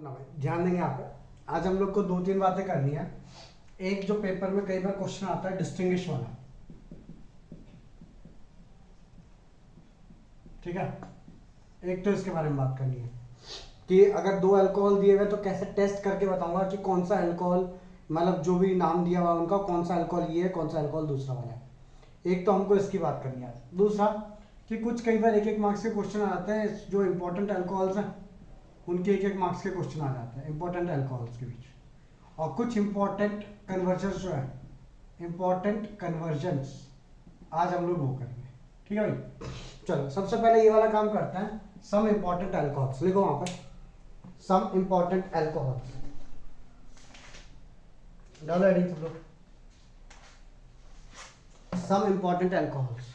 ना भाई ध्यान देंगे यहाँ पे। आज हम लोग को दो तीन बातें करनी है। एक जो पेपर में कई बार क्वेश्चन आता है डिस्टिंग्विश वाला, ठीक है। एक तो इसके बारे में बात करनी है कि अगर दो अल्कोहल दिए हुए तो कैसे टेस्ट करके बताऊंगा कि कौन सा अल्कोहल, मतलब जो भी नाम दिया हुआ उनका, कौन सा अल्कोहल ये है, कौन सा अल्कोहल दूसरा वाला है। एक तो हमको इसकी बात करनी है। दूसरा कि कुछ कई बार एक एक मार्क्स के क्वेश्चन आते हैं, जो इंपॉर्टेंट अल्कोहल्स हैं उनके एक एक मार्क्स के क्वेश्चन आ जाते हैं इंपॉर्टेंट अल्कोहल्स के बीच, और कुछ इंपॉर्टेंट कन्वर्जन्स जो है, इंपॉर्टेंट कन्वर्जन्स आज हम लोग वो करेंगे, ठीक है भाई। चलो सबसे पहले ये वाला काम करते हैं, सम इंपॉर्टेंट अल्कोहल्स लिखो वहां पर, सम इंपॉर्टेंट अल्कोहल्स डालो एडिट तुम लोग, सम इंपॉर्टेंट अल्कोहल्स।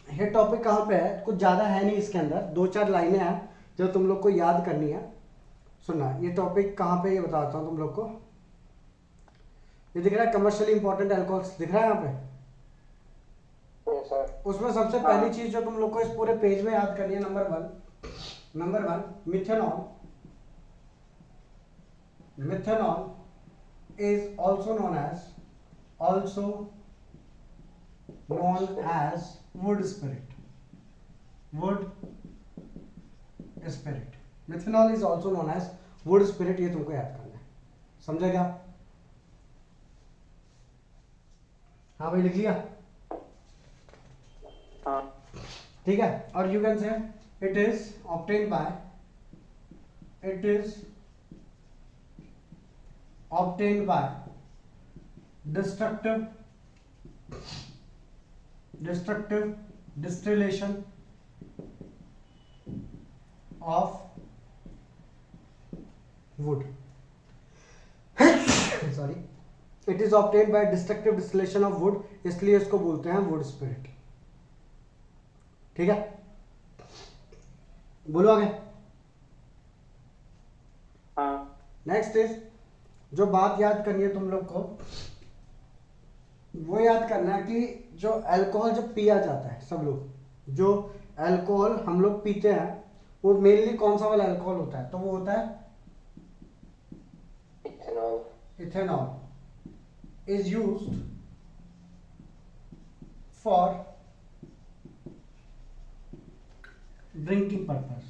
ये टॉपिक कहाँ पे है, कुछ ज्यादा है नहीं इसके अंदर, दो चार लाइनें हैं जो तुम लोग को याद करनी है। सुनना, ये टॉपिक कहाँ पे ये बताता हूँ तुम लोग को। ये दिख रहा है कमर्शियली इंपॉर्टेंट अल्कोहल्स, दिख रहा है यहाँ पे। उसमें सबसे पहली चीज जो तुम लोग को इस पूरे पेज में याद करनी है, number one methanol. Methanol is also known as wood spirit. Methanol is also known as wood spirit, ये तुमको याद करना है, समझे क्या? हाँ भाई लिख लिया, ठीक है। और you can say it is obtained by destructive distillation of wood sorry, it is obtained by destructive distillation of wood, इसलिए इसको बोलते हैं वुड स्पिरिट, ठीक है। बोलो आगे। नेक्स्ट इज, जो बात याद करनी है तुम लोग को, वो याद करना है कि जो अल्कोहल जब पिया जाता है, सब लोग जो अल्कोहल हम लोग पीते हैं वो मेनली कौन सा वाला अल्कोहल होता है, तो वो होता है ethanol is used for drinking purpose.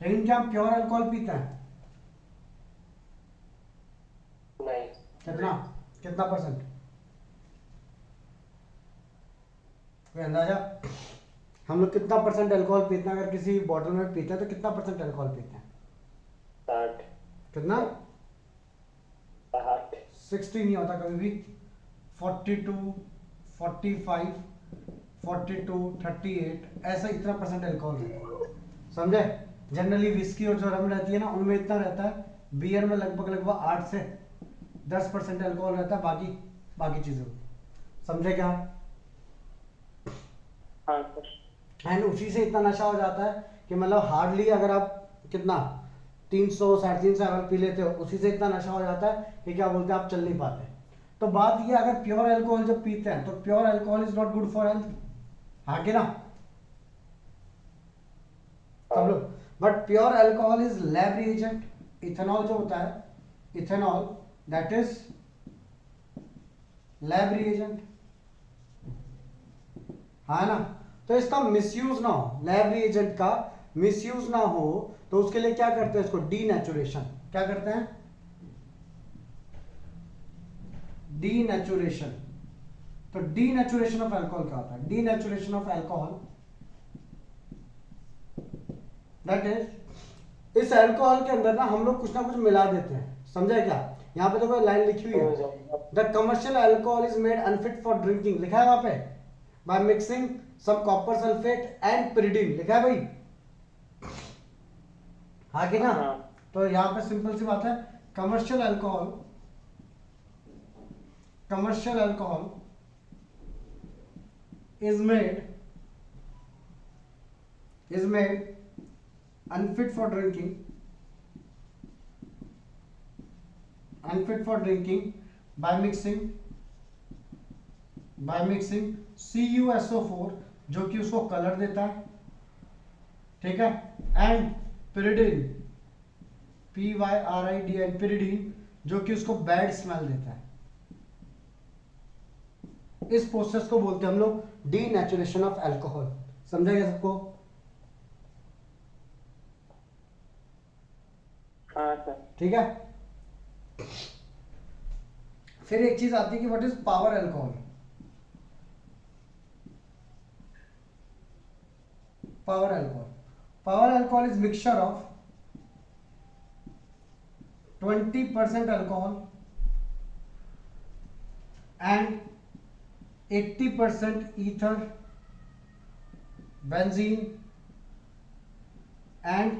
लेकिन क्या हम प्योर अल्कोहल पीते हैं? नहीं। कितना परसेंट, कोई अंदाजा? हम लोग कितना परसेंट अल्कोहल पीते हैं? अगर किसी बॉटल में पीते हैं तो कितना परसेंट अल्कोहल पीते हैं? 60। कितना? 60 नहीं होता कभी भी, 42, 45, 42, 38 ऐसा इतना परसेंट अल्कोहल रहता है, समझे। जनरली विस्की और जो रम रहती है ना, उनमें इतना रहता है। बियर में लगभग 8 से 10% अल्कोहल रहता है, बाकी चीजों, समझे क्या? एंड उसी से इतना नशा हो जाता है कि मतलब हार्डली अगर आप कितना 300 350 ml पी लेते हो, उसी से इतना नशा हो जाता है कि क्या बोलते हैं, आप चल नहीं पाते। तो बात ये, अगर प्योर अल्कोहल जब पीते हैं तो pure alcohol is not good for health, हाँ कि ना सब लोग। But pure alcohol is lab reagent. Ethanol जो होता है, ethanol that is lab reagent, हाँ ना। तो इसका मिसयूज ना हो, लैब रिएजेंट का मिसयूज ना हो, तो उसके लिए क्या करते हैं, इसको डीनेचुरेशन। क्या करते हैं? डीनेचुरेशन। तो डीनेचुरेशन ऑफ अल्कोहल क्या होता है? Denaturation of alcohol that is, इस अल्कोहल के अंदर ना हम लोग कुछ ना कुछ मिला देते हैं, समझा क्या? यहाँ पे देखो लाइन लिखी हुई है, the commercial alcohol is made unfit for drinking, लिखा है वहां पे, by mixing some copper sulphate and pyridine, लिखा है भाई, हाँ कि ना। तो यहाँ पे सिंपल सी बात है, commercial alcohol is made unfit for drinking by mixing CuSO4, जो कि उसको कलर देता है, ठीक है, एंड pyridine, pyridine, pyridine, जो कि उसको बैड स्मेल देता है। इस प्रोसेस को बोलते हैं हम लोग डीनेचुरेशन ऑफ अल्कोहल। समझा गया सबको? हाँ सर। ठीक है, फिर एक चीज आती है कि what is power alcohol. Power alcohol is mixture of 20% alcohol and 80% ether, benzene and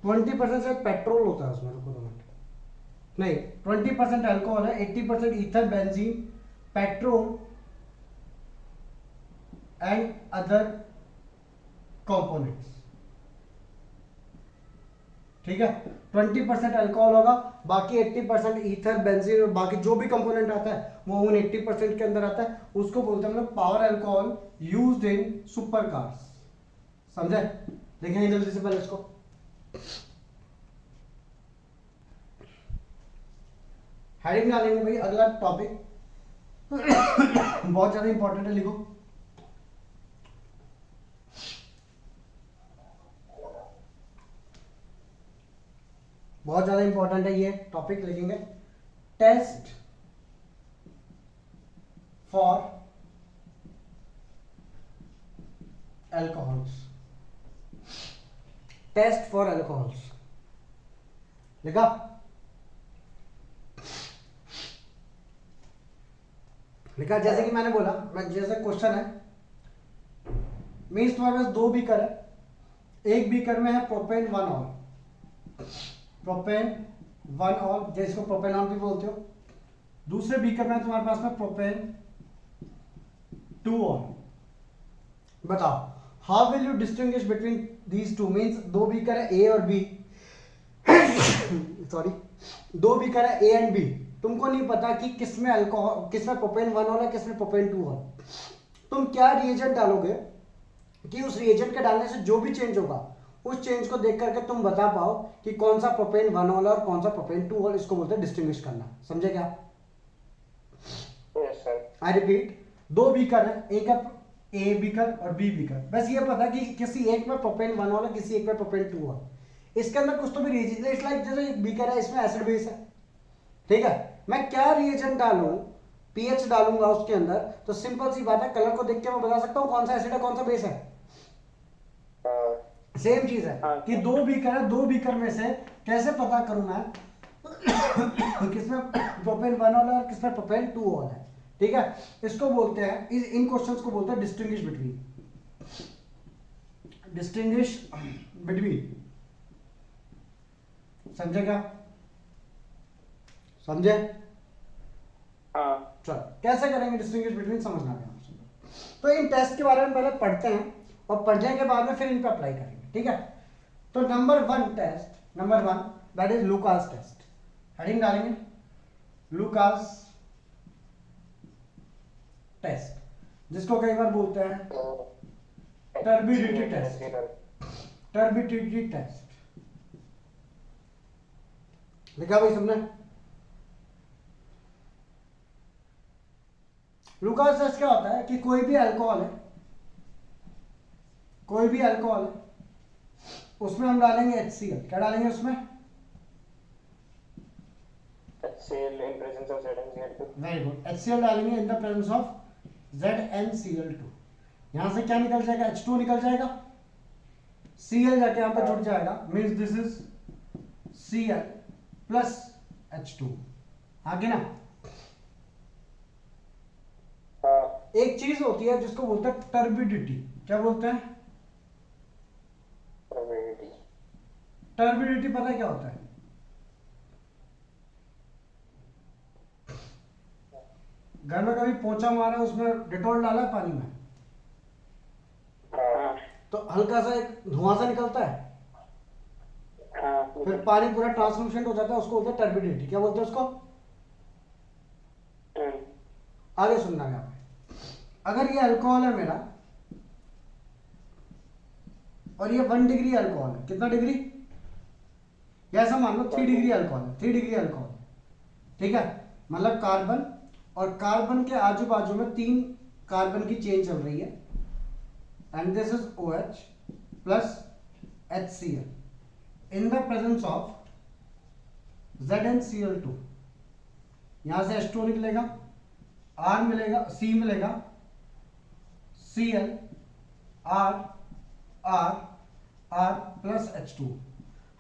20% से पेट्रोल होता है उसमें। रुको 2 मिनट, नहीं 20% अल्कोहल है, 80% ether, benzene, petrol and other components. ठीक है, 20% अल्कोहल होगा, बाकी 80% ईथर, बेंजीन और बाकी जो भी कंपोनेंट आता है वो उन 80% के अंदर आता है। उसको बोलते हैं हम लोग power alcohol used in super cars. समझे? देखेंगे जल्दी से पहले इसको। हेडिंग डालेंगे भाई, अगला टॉपिक बहुत ज्यादा इंपॉर्टेंट है, लिखो। बहुत ज्यादा इंपॉर्टेंट है ये टॉपिक, लिखेंगे test for alcohols. Test for alcohols लिखा? लिखा? जैसे कि मैंने बोला, मैं जैसे क्वेश्चन है, मीन्स तुम्हारे पास 2 बीकर है, एक बीकर में है प्रोपेन 1 ऑल, प्रोपेन 1 ऑल जिसको प्रोपेनॉल भी बोलते हो। दूसरे बीकर में तुम्हारे पास में प्रोपेन 2 ऑल। बताओ how will you distinguish between these two. Means 2 beaker है ए और बी सॉरी, 2 बीकर है ए एंड बी, तुमको नहीं पता कि किसमें अल्कोहल, किसमें प्रोपेन 1 ऑल है, किसमें प्रोपेन 2 ऑल। तुम क्या रिएजेंट डालोगे कि उस रिएजेंट के डालने से जो भी चेंज होगा उस चेंज को देख करके तुम बता पाओ कि कौन सा प्रोपेन 1 ऑल और कौन सा प्रोपेन 2 ऑल। इसको बोलते हैं डिस्टिंग्विश करना। समझे क्या? Yes sir. I repeat, 2 beaker है, एक है ए बीकर और बी बीकर, बस ये पता कि किसी एक में प्रोपेन 1 ऑल है, किसी एक में प्रोपेन 2 ऑल। इसके अंदर कुछ तो भी रिएजेंट, इट्स लाइक जैसे एक बीकर है, इसमें एसिड बेस है। ठीक है, मैं क्या रिएजेंट डालूं, पीएच डालूंगा उसके अंदर, तो सिंपल सी बात है, कलर को देख के मैं बता सकता हूं कौन सा एसिड है कौन सा बेस है। सेम चीज है कि 2 बीकर है, 2 बीकर में से कैसे पता करूं मैं किसमें प्रोपेन 1 ऑल है और किसमें प्रोपेन 2 ऑल है। ठीक है, इसको बोलते हैं, इन क्वेश्चंस को बोलते हैं डिस्टिंग्विश बिटवीन। समझे क्या? समझे? हाँ। चलो कैसे करेंगे डिस्टिंग्विश बिटवीन, समझना है आपसे। तो इन टेस्ट के बारे में पहले पढ़ते हैं और पढ़ने के बाद में फिर इन पे अप्लाई करेंगे। ठीक है, तो number 1 test, number 1 that is Lucas test. Heading डालेंगे लुकास टेस्ट, जिसको कई बार बोलते हैं टर्बिडिटी टेस्ट। टर्बिडिटी टेस्ट लिखा भाई सबने? लुकास टेस्ट क्या होता है कि कोई भी अल्कोहल है, कोई भी अल्कोहल है, उसमें हम डालेंगे HCl। क्या डालेंगे उसमें? HCl in presence of ZnCl2। Very good, HCl डालेंगे इन द प्रेजेंस ऑफ ZnCl2। यहां से क्या निकल जाएगा? H2 निकल जाएगा, Cl जाके यहां पे जुड़ जाएगा, means this is Cl plus H2। आगे ना एक चीज होती है जिसको बोलते हैं टर्बिडिटी। क्या बोलते हैं? टर्बिडिटी पता है क्या होता है? घर में कभी पोंछा मारा, उसमें डिटॉल डाला है पानी में, तो हल्का सा एक धुआं सा निकलता है, फिर पानी पूरा ट्रांसलूसेंट हो जाता है, उसको बोलते हैं टर्बिडिटी। क्या बोलते हैं उसको? आगे सुनना है आप। अगर ये अल्कोहल है मेरा, और ये 1 डिग्री अल्कोहल है। कितना डिग्री? या ऐसा मान लो 3 डिग्री अल्कोहल है, 3 डिग्री अल्कोहल, ठीक है। मतलब कार्बन और कार्बन के आजू बाजू में 3 कार्बन की चेन चल रही है, and this is OH plus HCl in the presence of ZnCl2। यहां से H2 निकलेगा, R मिलेगा, C मिलेगा, Cl, R, R, R plus H2।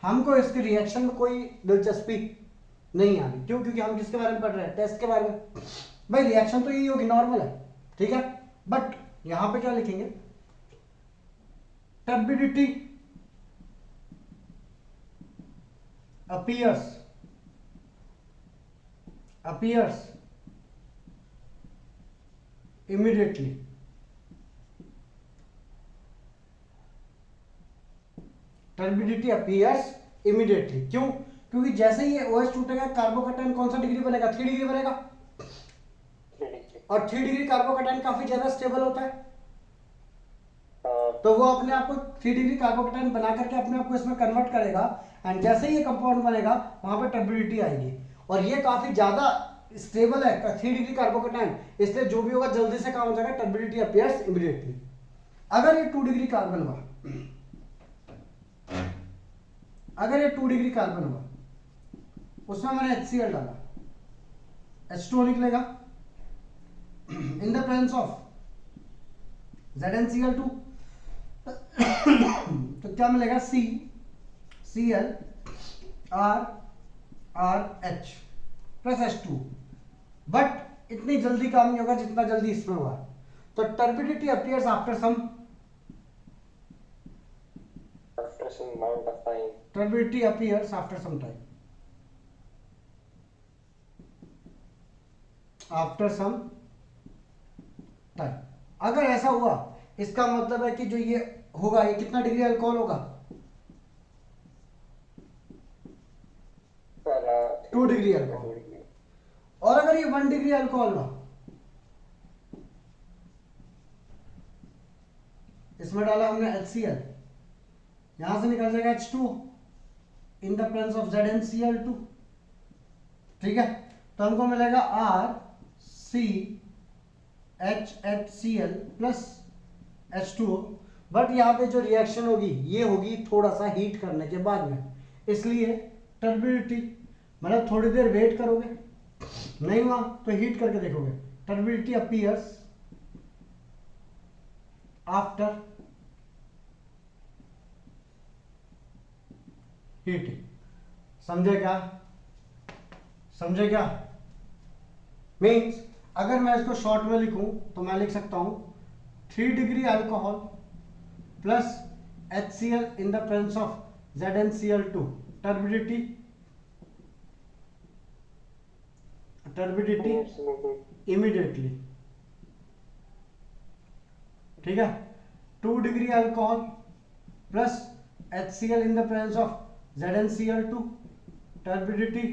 हमको इसके रिएक्शन में कोई दिलचस्पी नहीं आ रही। क्यों? क्योंकि हम किसके बारे में पढ़ रहे हैं? टेस्ट के बारे में। भाई रिएक्शन तो यही होगी, नॉर्मल है, ठीक है। बट यहां पे क्या लिखेंगे? Turbidity appears immediately। Turbidity appears immediately. क्यों? क्योंकि जैसे ही ये OH टूटेगा, कार्बोकैटायन कौन सा डिग्री बनेगा? 3 डिग्री बनेगा। 3 डिग्री। और 3 डिग्री कार्बोकैटायन काफी ज्यादा स्टेबल होता है, हाँ, तो वो अपने आप को 3 डिग्री कार्बोकैटायन बना करके अपने आप को इसमें कन्वर्ट करेगा, एंड जैसे ही ये कंपाउंड बनेगा वहां पे टर्बिडिटी आएगी। और ये काफी ज्यादा स्टेबल है 3 डिग्री कार्बोकैटायन, इसलिए जो भी होगा जल्दी से काम हो जाएगा। Turbidity appears immediately. अगर ये 2 डिग्री कार्बन हुआ, अगर ये 2 डिग्री कार्बन हुआ, उसमें मैंने HCl डाला, H2O निकलेगा इन द प्रेजेंस ऑफ ZnCl2। तो क्या मिलेगा? Cl, R, RH plus H2। But इतनी जल्दी काम नहीं होगा जितना जल्दी इसमें हुआ। तो turbidity appears after some amount of time। turbidity appears after some time, after some time। अगर ऐसा हुआ, इसका मतलब है कि जो ये होगा, ये कितना डिग्री अल्कोहल होगा? 2 डिग्री अल्कोहल। और अगर ये 1 डिग्री अल्कोहल हुआ, इसमें डाला हमने HCl, यहां से निकल जाएगा H2 in the presence of ZnCl2, ठीक है। तो हमको मिलेगा RCHHCl प्लस H2O। बट यहाँ पे जो रिएक्शन होगी ये होगी थोड़ा सा हीट करने के बाद में, इसलिए टर्बिडिटी, मतलब थोड़ी देर वेट करोगे, नहीं हुआ तो हीट करके देखोगे। Turbidity appears after heating. समझे क्या? समझे क्या? मीन्स अगर मैं इसको शॉर्ट में लिखूं तो मैं लिख सकता हूं 3 degree alcohol plus HCl in the presence of ZnCl2। Turbidity immediately, ठीक है। 2 degree alcohol plus HCl in the presence of ZnCl2। Turbidity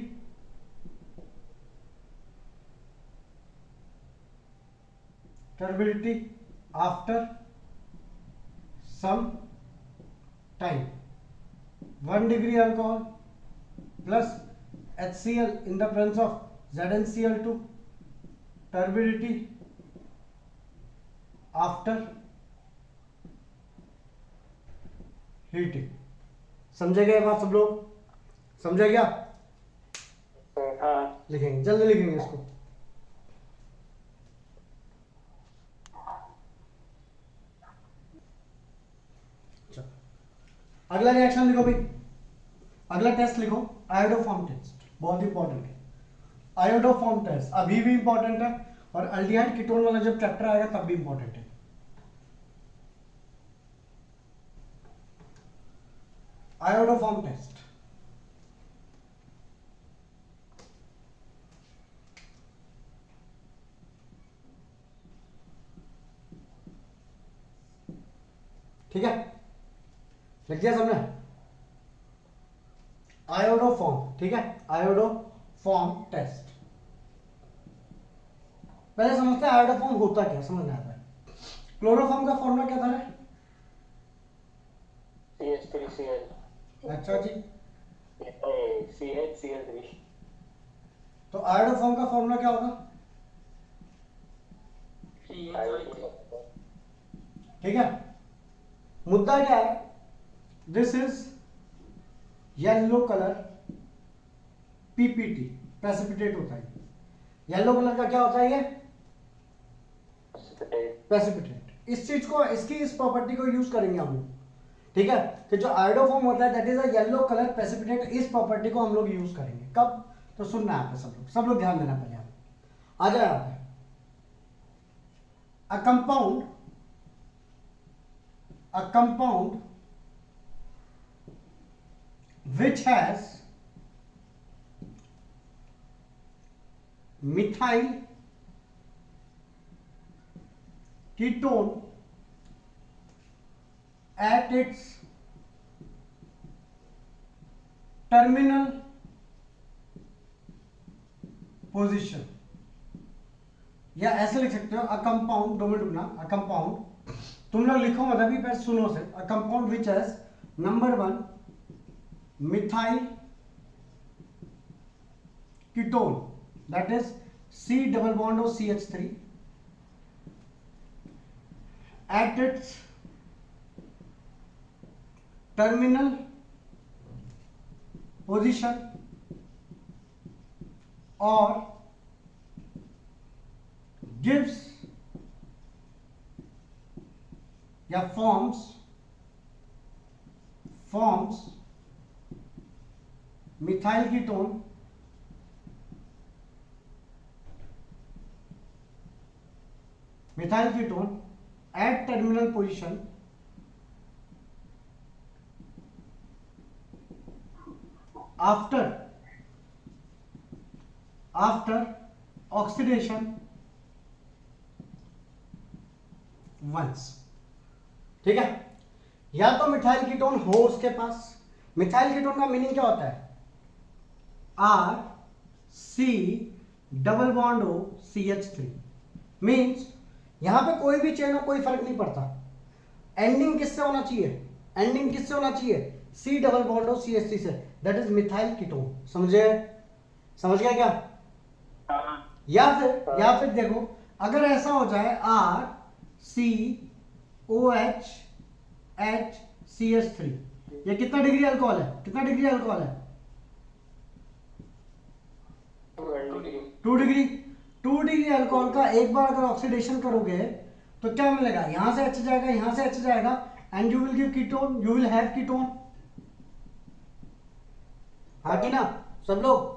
after some time. 1 degree alcohol plus HCl in the presence of ZnCl2। Turbidity after heating. समझे गए बात सब लोग? समझे क्या? हाँ, लिखेंगे, जल्दी लिखेंगे इसको। अगला रिएक्शन लिखो भाई, अगला टेस्ट लिखो, आयोडोफॉर्म टेस्ट। बहुत इंपॉर्टेंट है आयोडोफॉर्म टेस्ट, अभी भी इंपॉर्टेंट है, और अल्डिहाइड कीटोन वाला जब चैप्टर आएगा तब भी इंपॉर्टेंट है। आयोडोफॉर्म टेस्ट, ठीक है, लिख दिया सबने? आयोडोफॉर्म, ठीक है, आयोडोफॉर्म टेस्ट। पहले समझते हैं आयोडोफॉर्म होता क्या, समझ में आता है। क्लोरोफॉर्म का फॉर्मूला क्या था रे? अच्छा जी, CH तो आयोडोफॉर्म का फॉर्मूला क्या होगा? ठीक है, मुद्दा क्या है? This is yellow colour PPT, precipitate होता है। येलो कलर का क्या होता है ये? प्रेसिपिटेट। इस चीज को, इसकी इस प्रॉपर्टी को यूज करेंगे हम लोग, ठीक है? कि जो आयोडोफॉर्म होता है that is a yellow colour precipitate, इस प्रॉपर्टी को हम लोग यूज करेंगे। कब? तो सुनना है यहाँ पे सब लोग ध्यान देना पहले। आ जाए यहाँ पे, a compound which has methyl ketone at its terminal position, या ऐसे लिख सकते हो अ कंपाउंड, 2 मिनट रुकना, अ कंपाउंड, तुम लोग लिखो मत अभी, पहले सुनो से। A compound which has number 1 methyl ketone that is C double bond O CH3 at its terminal position or gives या forms methyl ketone at terminal position after oxidation once। ठीक है, या तो मिथाइल कीटोन हो उसके पास। Methyl ketone का meaning क्या होता है? RC double bond O CH3 means यहां पे कोई भी चेन हो, कोई फर्क नहीं पड़ता, एंडिंग किससे होना चाहिए? C double bond O CH3 से, दैट इज मिथाइल कीटोन। समझ गया क्या? या फिर देखो, अगर ऐसा हो जाए RCOH ये कितना डिग्री अल्कोहल है? 2 डिग्री अल्कोहल का एक बार अगर ऑक्सीडेशन करोगे तो क्या मिलेगा? यहां से H जाएगा, and you will give ketone, you will have ketone. हाँ कि ना सब लोग?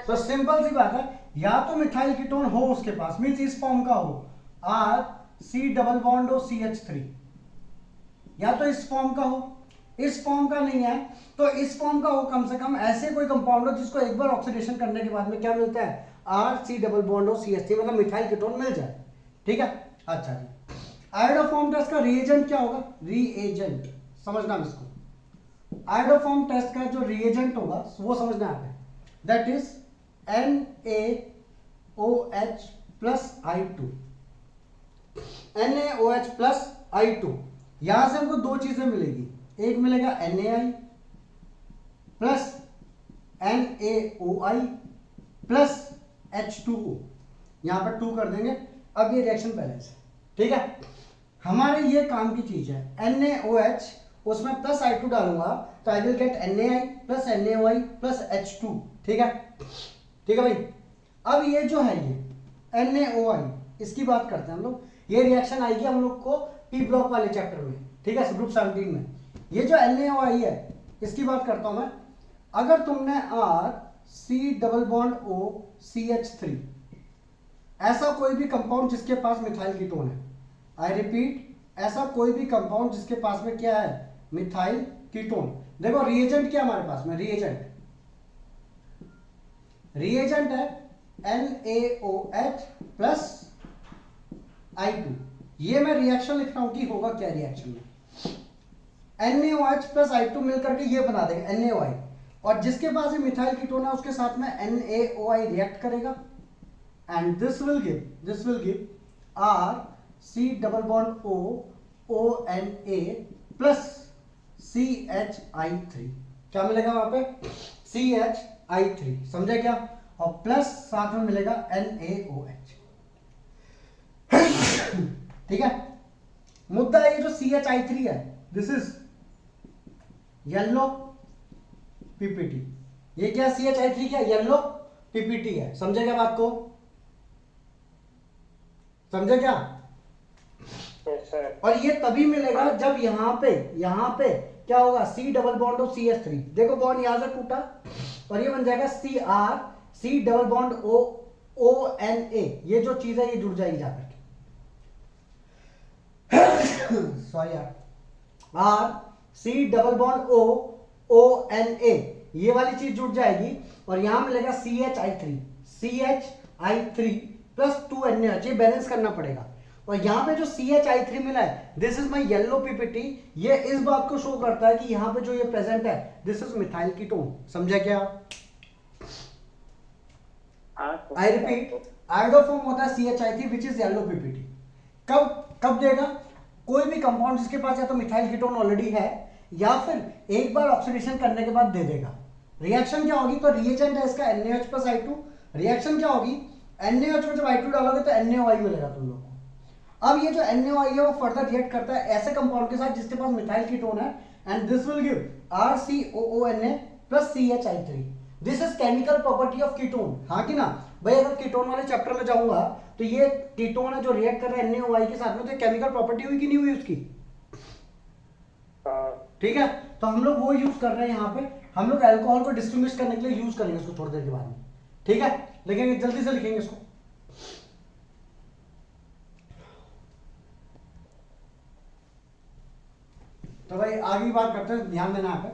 तो सिंपल सी बात है, या तो मिथाइल कीटोन हो उसके पास, मींस इस फॉर्म का हो RC double bond O CH3, या तो इस फॉर्म का हो। इस फॉर्म का नहीं है तो इस फॉर्म का हो, कम से कम ऐसे कोई कंपाउंड हो जिसको एक बार ऑक्सीडेशन करने के बाद में क्या मिलता है? RC double bond O CH3, मतलब मिथाइल कीटोन मिल जाए। ठीक है, अच्छा जी। आयोडोफॉर्म टेस्ट का रिएजेंट क्या होगा? रिएजेंट समझना इसको। आयोडोफॉर्म टेस्ट का जो रिएजेंट होगा वो समझना है, that is NaOH plus I2। NaOH plus I2, यहां से हमको 2 चीजें मिलेगी, एक मिलेगा NaI plus NaOI plus H2O, यहां पर 2 कर देंगे। अब ये रिएक्शन बैलेंस है, ठीक है, हमारे ये काम की चीज है। NaOH उसमें प्लस I2 डालूंगा तो I will get NaI plus NaOI plus H2। ठीक है भाई। अब ये जो है ये NaOI, इसकी बात करते हैं हम लोग। ये रिएक्शन आएगी हम लोग को पी ब्लॉक वाले चैप्टर में, ठीक है, ग्रुप 17 में। ये जो NaOI है इसकी बात करता हूं मैं। अगर तुमने RC double bond O CH3 ऐसा कोई भी कंपाउंड जिसके पास मिथाइल कीटोन है, आई रिपीट, ऐसा कोई भी कंपाउंड जिसके पास में क्या है? Methyl ketone. देखो रिएजेंट क्या हमारे पास में? रिएजेंट है NaOH प्लस I2। ये मैं रिएक्शन लिख रहा हूं कि होगा क्या रिएक्शन में। NaOH प्लस I2 मिलकर के ये बना देगा NaOI, और जिसके पास ये मिथाइल कीटोन है उसके साथ में NaOI रिएक्ट करेगा, and this will give RC double bond O ONA plus CHI3, क्या मिलेगा वहां पे? CHI3, समझे क्या? और प्लस साथ में मिलेगा NaOH। ठीक है, मुद्दा ये जो CHI3 है, दिस इज येलो पीपीटी। ये क्या CHI3 क्या? येलो पीपीटी है, समझे क्या बात को? समझे क्या? Yes, sir. और ये तभी मिलेगा जब यहां पे क्या होगा? C double bond of CH3, देखो बॉन्ड यहां से टूटा और ये बन जाएगा CR, C double bond ONA, ये जो चीज है ये जुड़ जाएगी जाकर के। सॉरी यार, R C double bond ONA, ये वाली चीज जुड़ जाएगी और यहां मिलेगा CHI3 प्लस 2NaOH, ये बैलेंस करना पड़ेगा। और यहां पे जो CHI3 मिला है, this is my yellow PPT, ये इस बात को शो करता है कि यहां पे जो ये प्रेजेंट है, दिस इज मिथाइल कीटोन, समझा क्या? आई रिपीट, आयोडोफॉर्म होता है CHI3 which is yellow PPT. कब देगा? कोई भी कंपाउंड जिसके पास या तो मिथाइल कीटोन ऑलरेडी है या फिर एक बार ऑक्सीडेशन करने के बाद दे देगा। रिएक्शन क्या होगी? तो रिएजेंट है इसका NaOH प्लस I2, रिएक्शन क्या होगी? NaOH में जब I2 डालोगे तो NaOI मिलेगा तुम लोग को। अब ये जो NaOI है वो फर्दर रिएक्ट करता है ऐसे कंपाउंड के साथ जिसके पास मिथाइल कीटोन है, and this will give RCOONA plus CHI3। This is chemical property of ketone, हाँ कि ना भाई? अगर कीटोन वाले चैप्टर में जाऊंगा तो ये कीटोन है जो रिएक्ट कर रहा है NaOI के साथ में, तो केमिकल प्रॉपर्टी हुई कि नहीं हुई उसकी? ठीक है, तो हम लोग वो यूज कर रहे हैं यहाँ पे, हम लोग अल्कोहल को डिस्टिंग्विश करने के लिए यूज करेंगे इसको थोड़ी देर के बाद में। ठीक है, लिखेंगे, जल्दी से लिखेंगे इसको। तो भाई आगे बात करते हैं, ध्यान देना यहाँ पे।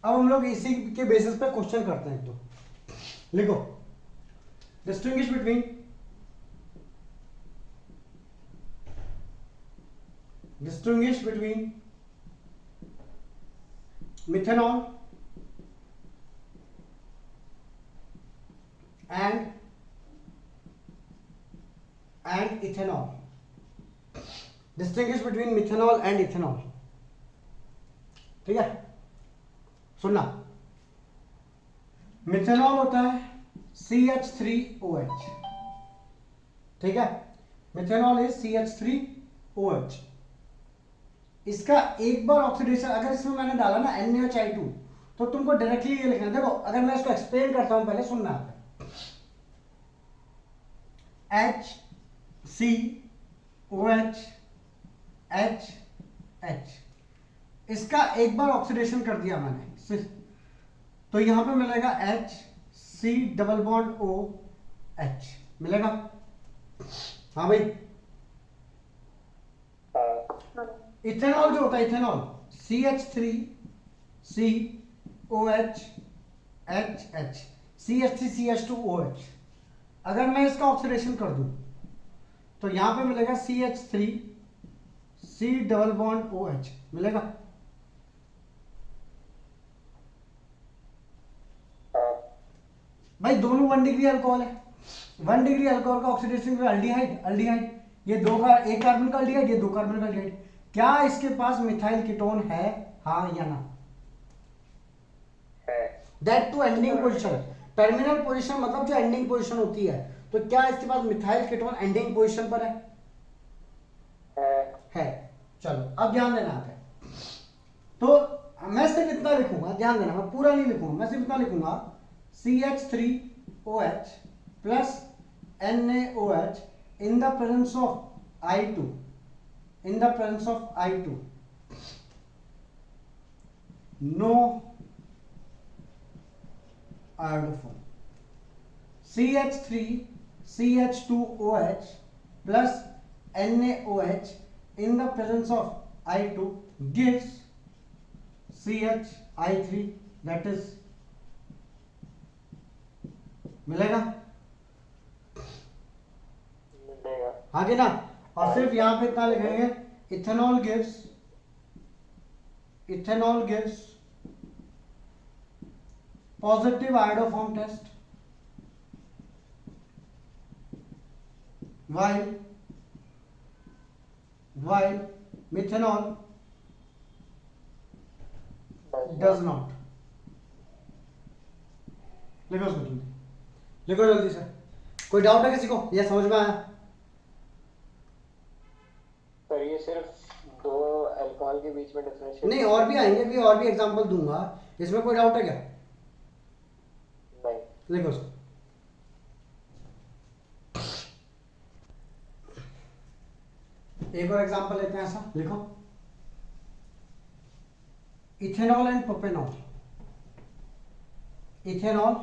अब हम लोग इसी के बेसिस पे क्वेश्चन करते हैं। तो लिखो, distinguish between methanol and ethanol. Distinguish between methanol and ethanol. ठीक है, सुनना, मिथेनॉल होता है CH3OH, ठीक है, मिथेनॉल इज CH3OH। इसका एक बार ऑक्सीडेशन, अगर इसमें मैंने डाला ना NaOH तो तुमको डायरेक्टली ये लिखना है। देखो, अगर मैं इसको एक्सप्लेन करता हूं, पहले सुनना है। HCOH H, इसका एक बार ऑक्सीडेशन कर दिया मैंने, तो यहां पे मिलेगा HC डबल बॉन्ड OH मिलेगा। हाँ भाई, इथेनॉल जो होता है, इथेनॉल CH3COH HH, CH3CH2OH। अगर मैं इसका ऑक्सीडेशन कर दूं तो यहां पे मिलेगा CH3C डबल बॉन्ड OH मिलेगा। भाई दोनों 1 डिग्री अल्कोहल है, 1 डिग्री अल्कोहल का ऑक्सीडेशन में अल्डिहाइड, ये दो का एक कार्बन का अल्डिहाइड, ये 2 कार्बन का अल्डिहाइड। क्या इसके पास मिथाइल कीटोन है? हाँ या ना? That to ending position, terminal position मतलब जो एंडिंग पोजीशन होती है, तो क्या इसके पास मिथाइल कीटोन एंडिंग पोजीशन पर है? चलो अब ध्यान देना है। तो मैं सिर्फ इतना लिखूंगा, ध्यान देना, मैं पूरा नहीं लिखूंगा, मैं सिर्फ इतना लिखूंगा CH3OH plus NaOH in the presence of I2, no iodoform। CH3CH2OH plus NaOH in the presence of I2 gives CHI3, that is मिलेगा आगे ना। और सिर्फ यहां पे इतना लिखेंगे, ethanol gives positive iodoform test, while methanol does not। लिखो उसको जल्दी, लिखो जल्दी से। कोई डाउट है किसी को, ये समझ में आया? सर ये सिर्फ दो अल्कोहल के बीच में डिफरेंशिएट नहीं, और भी आएंगे, भी और भी एग्जांपल दूंगा, इसमें कोई डाउट है क्या? नहीं। लिखो उसको। एक और एग्जांपल लेते हैं, ऐसा लिखो, ethanol and propanol. Ethanol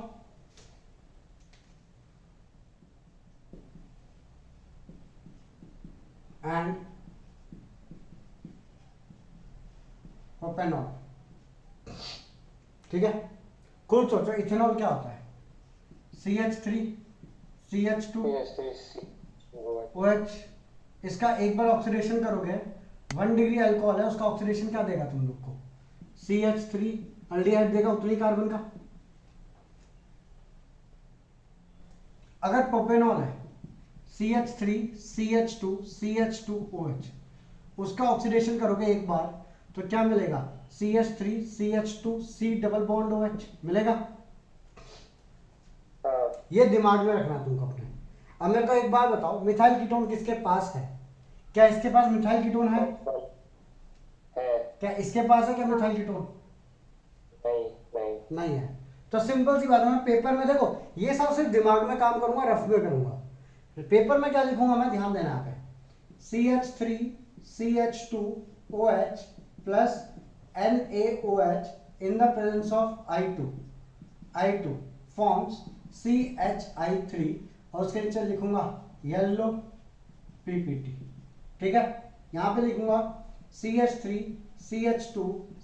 and propanol, ठीक है। खुद सोचो इथेनॉल क्या होता है? CH3 CH2 OH। इसका एक बार ऑक्सीडेशन करोगे, 1 डिग्री अल्कोहल है, उसका ऑक्सीडेशन क्या देगा तुम लोग को? CH3 अल्डिहाइड देगा, उतनी कार्बन का। अगर प्रोपेनॉल है CH3 CH2 CH2 OH, उसका ऑक्सीडेशन करोगे एक बार तो क्या मिलेगा? CH3 CH2 C double bond OH मिलेगा। ये दिमाग में रखना तुमको अपने। अब मेरे को एक बात बताओ, मिथाइल कीटोन किसके पास है? क्या इसके पास मिथाइल कीटोन है? क्या इसके पास है क्या मिथाइल कीटोन? नहीं है। तो सिंपल सी बात है, मैं पेपर में देखो ये सब सिर्फ दिमाग में काम करूंगा, रफ में करूंगा। पेपर में क्या लिखूंगा मैं, ध्यान देना यहाँ पे, CH3 CH2 OH plus NaOH in the presence of I2 forms CHI3 और उसके नीचे लिखूंगा येलो PPT, ठीक है। यहाँ पे लिखूंगा CH3 CH2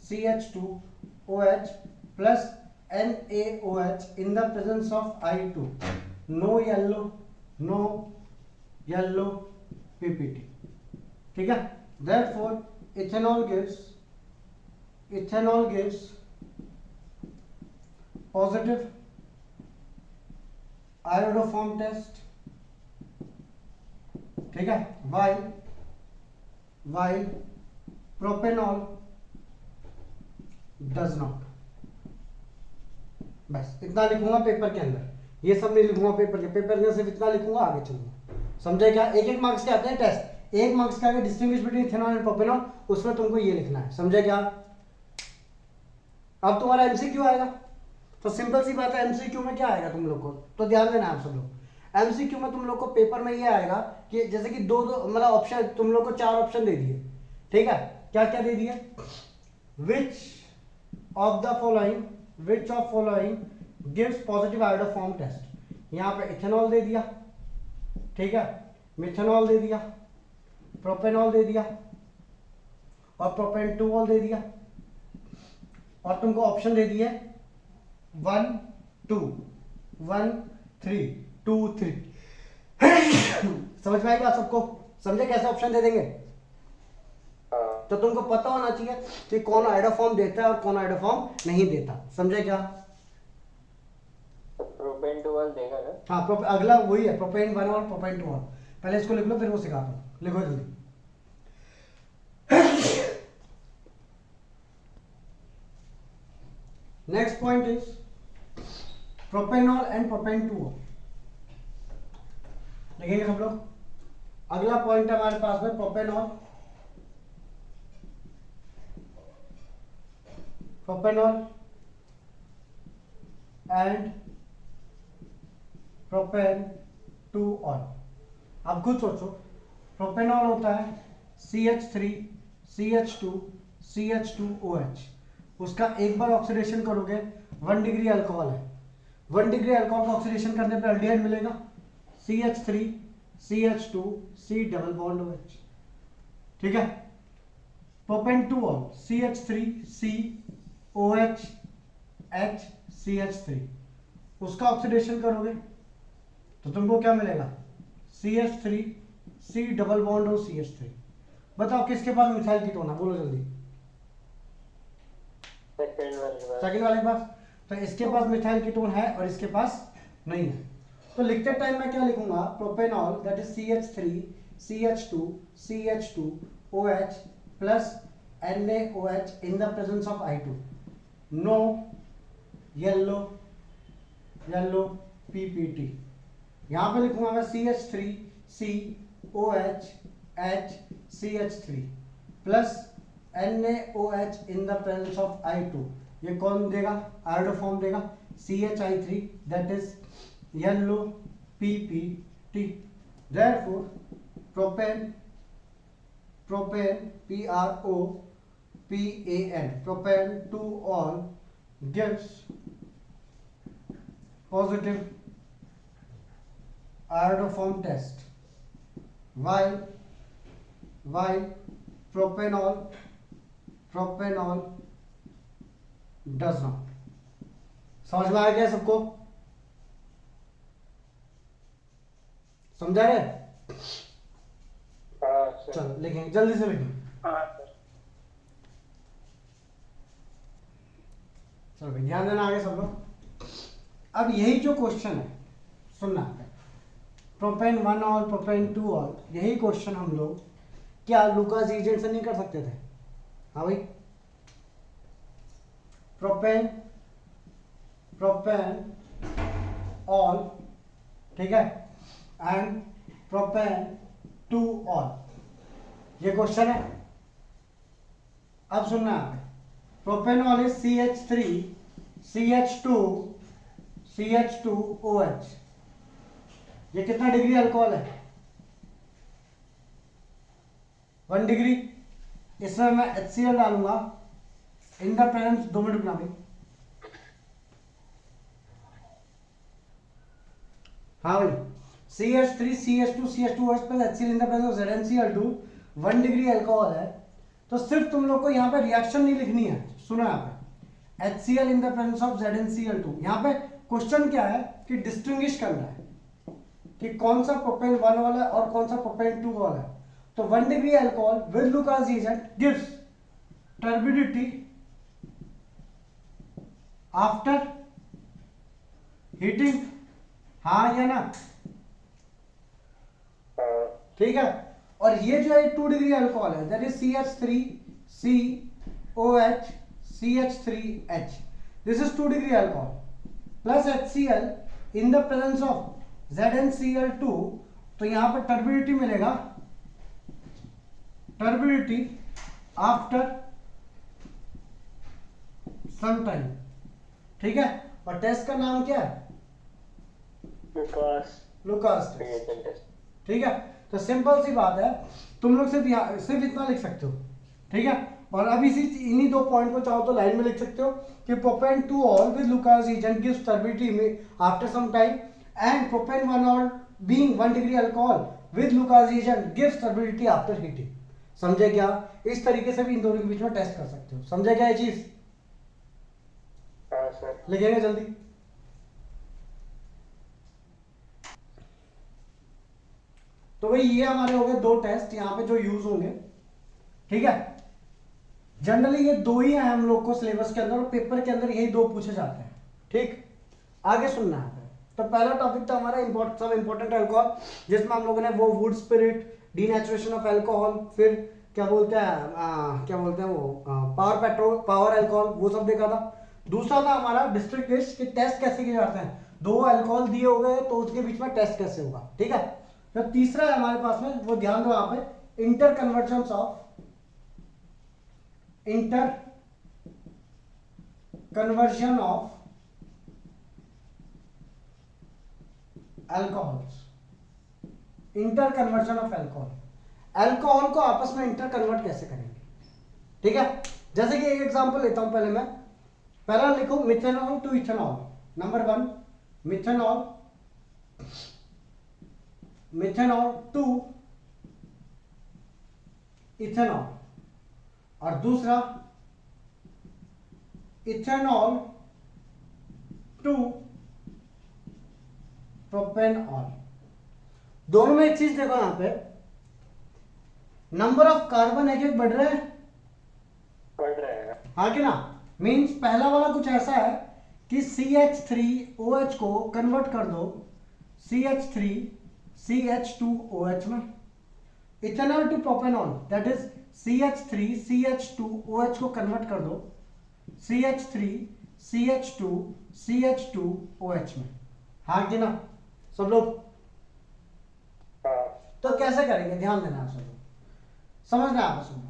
CH2 OH plus NaOH in the presence of I2, no yellow PPT, ठीक है। Therefore ethanol gives positive iodoform test, ठीक है। while propanol does not। बस इतना लिखूंगा पेपर के अंदर, ये सब नहीं लिखूंगा पेपर के अंदर, सिर्फ इतना लिखूंगा, आगे चलूंगा। समझे क्या? एक मार्क्स के आते हैं टेस्ट, 1 मार्क्स का distinguish between ethanol and propanol, उसमें तुमको ये लिखना है। समझे क्या? अब तुम्हारा एमसीक्यू आएगा, तो सिंपल सी बात है, एमसीक्यू में क्या आएगा तुम लोग को, तो ध्यान देना आप सब लोग। एमसीक्यू में तुम लोग को पेपर में ये आएगा कि जैसे कि दो मतलब ऑप्शन, तुम लोग को 4 ऑप्शन दे दिए, ठीक है। क्या क्या दे दिए? Which of following gives positive iodoform test. यहाँ पे इथेनॉल दे दिया, ठीक है, मिथेनॉल दे दिया, प्रोपेनॉल दे दिया और प्रोपेन-2-ऑल दे दिया, और तुमको ऑप्शन दे दिए 1 2 1 3 2 3। समझ में आई बात सबको? समझे कैसे ऑप्शन दे देंगे? तो तुमको पता होना चाहिए कि कौन आयोडोफॉर्म देता है और कौन आयोडोफॉर्म नहीं देता। समझे क्या? प्रोपेन-2-ऑल देगा ना? हाँ, अगला वही है, प्रोपेन-1 और प्रोपेन-2-ऑल। पहले इसको लिख लो, फिर वो सिखाता हूँ। लिखो जल्दी। Next point is propanol and propane two ol. लिखेंगे सब लोग। अगला पॉइंट है हमारे पास में प्रोपेनॉल एंड प्रोपेन-2-ऑल। अब खुद सोचो, प्रोपेनॉल होता है CH3 CH2 CH2OH, उसका एक बार ऑक्सीडेशन करोगे, 1 डिग्री अल्कोहल है, 1 डिग्री अल्कोहल का ऑक्सीडेशन करने पे अल्डिहाइड मिलेगा, CH3 CH2 C double bond OH, ठीक है। प्रोपेन-2-ऑल CH3 C OH H CH3, उसका ऑक्सीडेशन करोगे तो तुमको क्या मिलेगा? CH3 C डबल बॉन्ड और CH3। बताओ किसके पास मिथाइल कीटोन है, बोलो जल्दी। सेकंड वाले के पास। तो इसके पास मिथाइल कीटोन है और इसके पास नहीं है। तो लिखते टाइम मैं क्या लिखूंगा, propanol that is CH3 CH2 CH2 OH plus NaOH in the presence of I2, no yellow PPT। यहां पे लिखूंगा मैं CH3 COH H CH3 plus NaOH in the presence of I2। ये कौन देगा, आयोडो फॉर्म देगा, CHI3 that is yellow PPT। therefore propane propane 2-ol gives positive iodoform test, while propanol does not। समझ में आ गया सबको, समझा रहे? हाँ सर। चलो लिखेंगे, जल्दी से लिखेंगे। हाँ सर। चलो भाई ध्यान देना आगे सब लोग। अब यही जो क्वेश्चन है सुनना, प्रोपेन 1-ol प्रोपेन 2-ol, यही क्वेश्चन हम लोग क्या लुकास एजेंट से नहीं कर सकते थे? हाँ भाई, प्रोपेन ऑल, ठीक है, एंड प्रोपेन 2-ol, ये क्वेश्चन है। अब सुनना, propanol is CH3 CH2 CH2OH। ये कितना डिग्री अल्कोहल है? 1 डिग्री। इसमें मैं HCl डालूंगा इन द प्रेजेंस, 2 मिनट रुकना भाई। हाँ भाई, CH3 CH2 CH2OH plus HCl in the presence of ZnCl2, 1 degree alcohol है। तो सिर्फ तुम लोग को यहाँ पे रिएक्शन नहीं लिखनी है, सुनो यहाँ पे HCl in the presence of ZnCl2। यहाँ पे क्वेश्चन क्या है कि डिस्टिंग्विश करना है कि कौन सा प्रोपेन 1-ol है और कौन सा प्रोपेन 2-ol है। तो 1 degree alcohol with Lucas agent gives turbidity after heating, हाँ या ना? ठीक है। और ये जो है 2 डिग्री अल्कोहल है, that is CH3 COH CH3H, this is 2 degree alcohol plus HCl in the presence of ZnCl2। तो यहां पर टर्बिडिटी मिलेगा, टर्बिडिटी आफ्टर सम टाइम, ठीक है। और टेस्ट का नाम क्या है? लुकास टेस्ट, ठीक है। तो सिंपल सी बात है, तुम लोग सिर्फ इतना लिख सकते हो, ठीक है। और अब इन्हीं 2 पॉइंट को चाहो तो लाइन में लिख सकते हो कि propane 2-ol with Lucas agent gives turbidity after some time, and propane 1-ol being 1 degree alcohol with Lucas agent gives turbidity after heating. समझे क्या? इस तरीके से भी इन दोनों के बीच में टेस्ट कर सकते हो। समझे क्या ये चीज? हाँ सर। लिखेंगे जल्दी। तो भाई ये हमारे हो गए 2 टेस्ट यहाँ पे जो यूज होंगे, ठीक है। जनरली ये 2 ही है हम लोग को सिलेबस के अंदर, और पेपर के अंदर यही 2 पूछे जाते हैं, ठीक। आगे सुनना है। तो पहला टॉपिक था हमारा सब इंपॉर्टेंट अल्कोहल, जिसमें हम लोगों ने वो would spirit, denaturation of alcohol, फिर क्या बोलते हैं वो पावर अल्कोहल, वो सब देखा था। दूसरा था हमारा डिस्टिंग्विश कि टेस्ट कैसे किए जाते हैं, 2 अल्कोहल दिए हो गए तो उसके बीच में टेस्ट कैसे होगा, ठीक है। तो तीसरा है हमारे पास में, वो ध्यान दो यहाँ पे, inter conversion of alcohols, inter conversion of alcohol को आपस में इंटर कन्वर्ट कैसे करेंगे, ठीक है। जैसे कि एक एग्जांपल लेता हूं पहले मैं, पहला लिखो methanol to ethanol. Number 1 methanol to ethanol, और दूसरा इथेनॉल टू प्रोपेनॉल। दोनों में एक चीज देखो यहां पे, नंबर ऑफ कार्बन एक बढ़ रहे हैं, हाँ कि ना। मींस पहला वाला कुछ ऐसा है कि CH3OH को कन्वर्ट कर दो CH3 CH2OH में, ethanol to propanol that is CH3 CH2OH को कन्वर्ट कर दो CH3 CH2 CH2OH में, हाँ कि ना सब लोग? हाँ। तो कैसे करेंगे, ध्यान देना आप सब लोग, समझना आप सब लोग।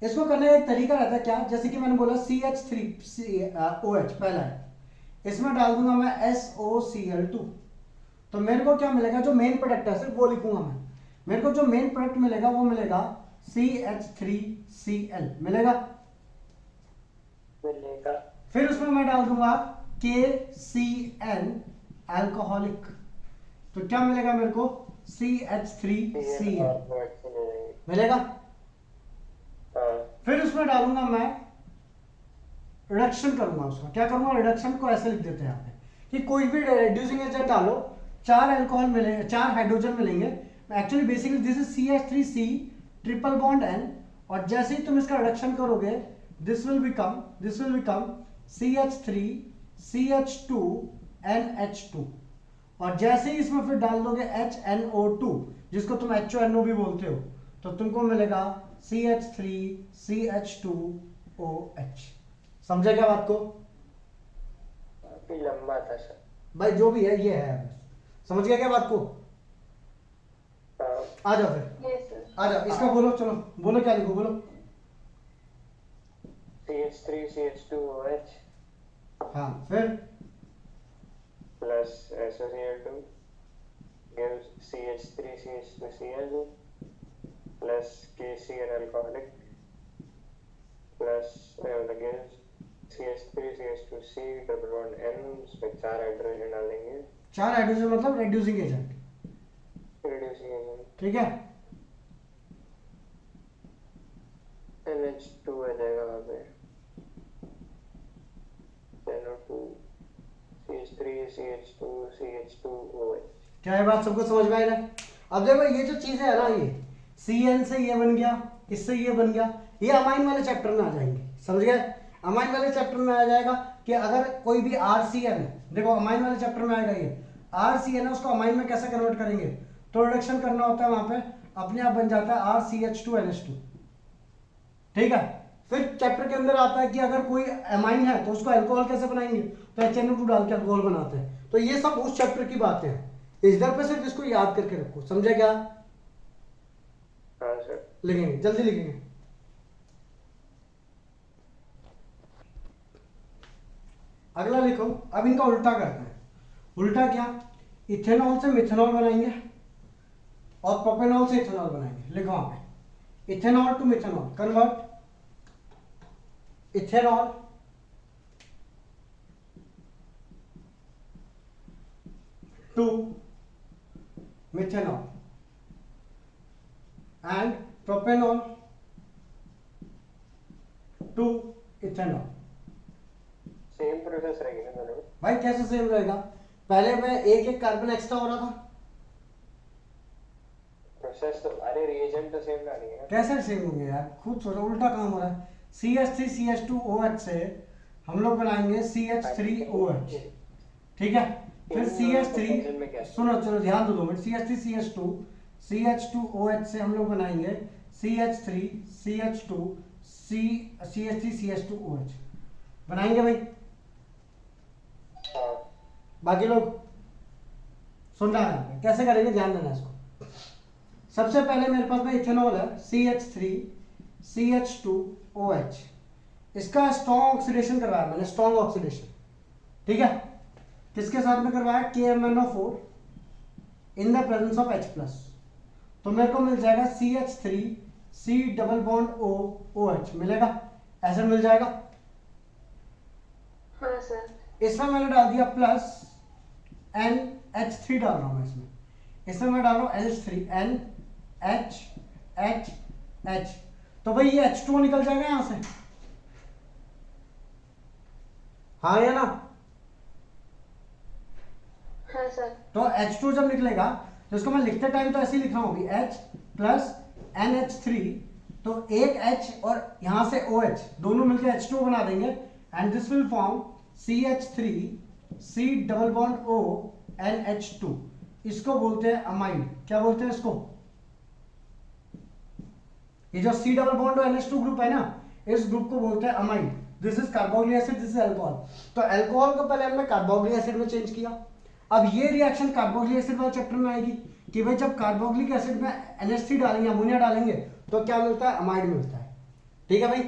इसको करने का एक तरीका रहता है क्या, जैसे कि मैंने बोला CH3OH पहला है, इसमें डाल दूंगा मैं SOCl2, तो मेरे को क्या मिलेगा, जो मेन प्रोडक्ट है सिर्फ वो लिखूंगा मैं, मेरे को जो मेन प्रोडक्ट मिलेगा वो मिलेगा CH3Cl मिलेगा। फिर उसमें मैं डाल दूंगा KCN अल्कोहलिक, तो क्या मिलेगा मेरे को CH3Cl मिलेगा। फिर उसमें डालूंगा मैं, रिडक्शन करूंगा उसका, क्या करूंगा, रिडक्शन को ऐसे लिख देते हैं यहाँ पे कि कोई भी रिड्यूसिंग एजेंट डालो, 4 अल्कोहल मिलेंगे, 4 हाइड्रोजन मिलेंगे, actually basically this is CH3C triple bond N, और जैसे ही तुम इसका रिडक्शन करोगे this will become CH3 CH2 NH2, और जैसे ही इसमें फिर डाल दोगे HNO2 जिसको तुम HNO भी बोलते हो, तो तुमको मिलेगा CH3 CH2OH। समझे क्या बात को? काफी लंबा था सर। भाई जो भी है ये है, समझ गया क्या बात को? हाँ। आ जाओ फिर, यस सर। आ जाओ इसका बोलो, चलो बोलो क्या लिखो, बोलो। CH3 CH2OH हाँ फिर plus SOCl2 gives CH3 CH2Cl plus KCN alcoholic plus gives CH3 CH2C double bond N, इसमें 4 हाइड्रोजन डालेंगे, 4 हाइड्रोजन मतलब रिड्यूसिंग एजेंट, रिड्यूसिंग एजेंट, ठीक है। NH2 आ जाएगा वहाँ पे, NO2 CH3 CH2 CH2OH। क्या ये बात सबको समझ में आई ना? अब देखो ये जो चीजें है ना, ये CN से ये बन गया, इससे ये बन गया, ये अमाइन वाले चैप्टर में आ जाएंगे, समझ गए? अमाइन वाले चैप्टर में आ जाएगा कि अगर कोई भी RCN, देखो अमाइन वाले चैप्टर में आएगा, ये RCN है उसको अमाइन में कैसे कन्वर्ट करेंगे, तो रिडक्शन करना होता है, वहां पे अपने आप बन जाता है RCH2NH2, ठीक है। फिर चैप्टर के अंदर आता है कि अगर कोई अमाइन है तो उसको अल्कोहल कैसे बनाएंगे, तो HNO2 डाल के अल्कोहल बनाते हैं। तो ये सब उस चैप्टर की बातें हैं, इधर पे सिर्फ इसको याद करके रखो, समझे क्या? हाँ सर। लिखेंगे, जल्दी लिखेंगे। अगला लिखो, अब इनका उल्टा करते हैं। उल्टा क्या, इथेनॉल से मिथेनॉल बनाएंगे और प्रोपेनॉल से इथेनॉल बनाएंगे। लिखो वहां पे, ethanol to methanol convert, ethanol to methanol and propanol to ethanol. Same process रहेगी ना दोनों में? भाई कैसे सेम रहेगा, पहले में एक एक कार्बन एक्स्ट्रा हो रहा था, प्रोसेस तो, अरे रिएजेंट तो सेम डालेंगे ना। कैसे सेम होंगे यार, खुद सोचो, उल्टा काम हो रहा है। CH3 CH2OH से हम लोग बनाएंगे CH3OH, ठीक है। फिर CH3, सुनो चलो ध्यान दो 2 मिनट, CH3 CH2OH से हम लोग बनाएंगे CH3 CH2 CH3 CH2OH बनाएंगे भाई। हाँ। बाकी लोग सुन रहे हैं, कैसे करेंगे ध्यान देना इसको। सबसे पहले मेरे पास में इथेनॉल है CH3 CH2OH, इसका स्ट्रॉन्ग ऑक्सीडेशन करवाया मैंने, स्ट्रॉन्ग ऑक्सीडेशन, ठीक है। किसके साथ में करवाया, KMnO4 in the presence of H+, तो मेरे को मिल जाएगा CH3 C double bond OH मिलेगा, ऐसे मिल जाएगा। हाँ सर। इसमें मैंने डाल दिया प्लस NH3 डाल रहा हूं मैं इसमें मैं डाल रहा हूं NH3 NH, तो भाई ये H2O निकल जाएगा यहां से, हाँ या ना? हाँ सर। तो H2 जब निकलेगा तो इसको मैं लिखते टाइम तो ऐसे ही लिख रहा हूं अभी, H प्लस NH3, तो एक H और यहां से OH दोनों मिलकर H2O बना देंगे, and this will form CH3 C double bond O NH2। इसको बोलते हैं अमाइड। क्या बोलते हैं इसको? ये जो C double bond NH2 group है ना, इस ग्रुप को बोलते हैं amide. This is carboxylic acid, this is alcohol. तो अल्कोहल को पहले हमने कार्बोक्सिलिक एसिड में चेंज किया। अब ये रिएक्शन कार्बोक्सिलिक एसिड वाले चैप्टर में आएगी कि भाई जब कार्बोक्सिलिक एसिड में NH3 डालेंगे, अमोनिया डालेंगे, तो क्या मिलता है? अमाइड मिलता है। ठीक है भाई।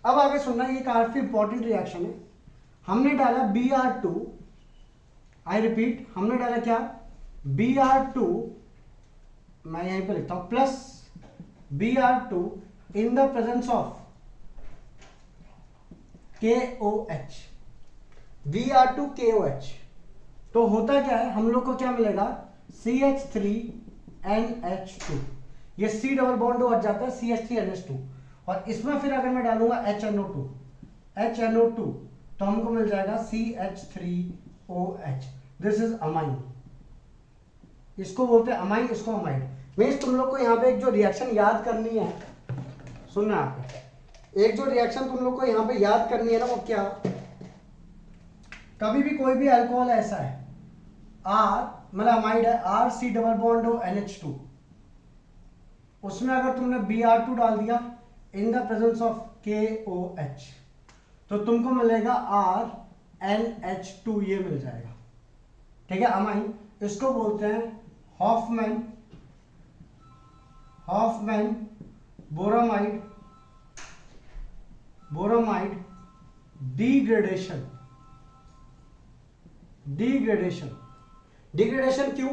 अब आगे सुनना, ये काफी इंपॉर्टेंट रिएक्शन है। हमने डाला Br2, आई रिपीट, हमने डाला क्या? Br2, मैं यहीं पे लिखता हूं, plus Br2 in the presence of KOH, Br2KOH। तो होता क्या है, हम लोग को क्या मिलेगा? CH3NH2। ये C डबल बॉन्ड हट जाता है, CH3NH2। और इसमें फिर अगर मैं डालूंगा HNO2 तो हमको मिल जाएगा CH3OH। This is amine. इसको बोलते हैं अमाइन, इसको अमाइड। मीन्स तुम लोग को यहाँ पे एक जो रिएक्शन याद करनी है, सुनना आप, एक जो रिएक्शन तुम लोग को यहाँ पे याद करनी है ना, वो क्या? कभी भी कोई भी अल्कोहल ऐसा है, R मतलब अमाइड है, RC डबल बॉन्ड हो NH2, उसमें अगर तुमने Br2 डाल दिया इन द प्रेजेंस ऑफ KOH, तो तुमको मिलेगा RNH2, ये मिल जाएगा। ठीक है, अमाइन। इसको बोलते हैं हॉफमैन बोरोमाइड डिग्रेडेशन। क्यों?